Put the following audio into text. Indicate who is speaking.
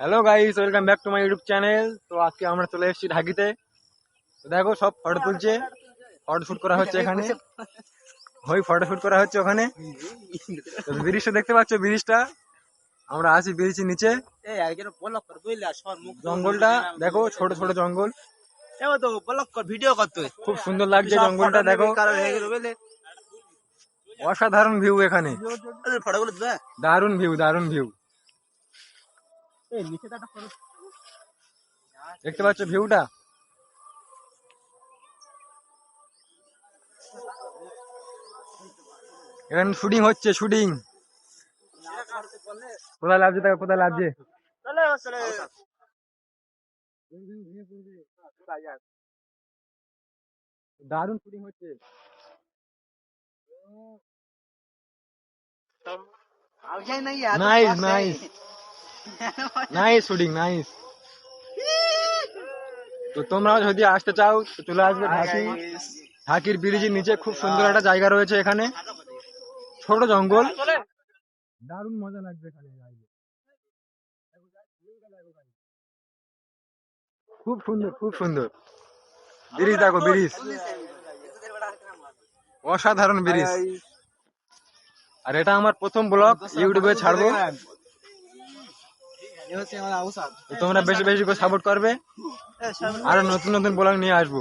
Speaker 1: Hello guys, welcome back to my YouTube channel. তো আজকে আমরা চলে এসেছি ঢাকিতে। তো দেখো সব ফটো তুলছে, ফটো শুট করা হচ্ছে এখানে। ফটো শুট করা হচ্ছে ওখানে। তো ব্রিজটা দেখতে পাচ্ছ, ব্রিজটা আমরা আছি ব্রিজের নিচে। জঙ্গলটা দেখো, ছোট ছোট জঙ্গল, খুব সুন্দর লাগছে জঙ্গলটা দেখো। অসাধারণ ভিউ এখানে, দারুণ ভিউ, দারুণ ভিউ। দেখতে পাচ্ছ ভিউটা? এখানে শুটিং হচ্ছে, শুটিং। কোথায় লাগছে দেখো, কোথায় লাগছে। দারুণ শুটিং হচ্ছে। Nice nice nice shooting, nice. তো তোমরা যদি আসতে চাও তো চলে আসবে ঢাকি। ঢাকির ব্রিজের নিচে খুব সুন্দর একটা জায়গা রয়েছে এখানে, ছোট জঙ্গল, দারুণ মজা লাগবে এখানে। খুব সুন্দর, খুব সুন্দর ব্রিজ দেখো, ব্রিজ অসাধারণ ব্রিজ। আর এটা আমার প্রথম ব্লগ, ইউটিউবে ছাড়বো। তোমরা বেশি বেশি করে সাপোর্ট করবে, আরো নতুন নতুন ব্লগ নিয়ে আসবো।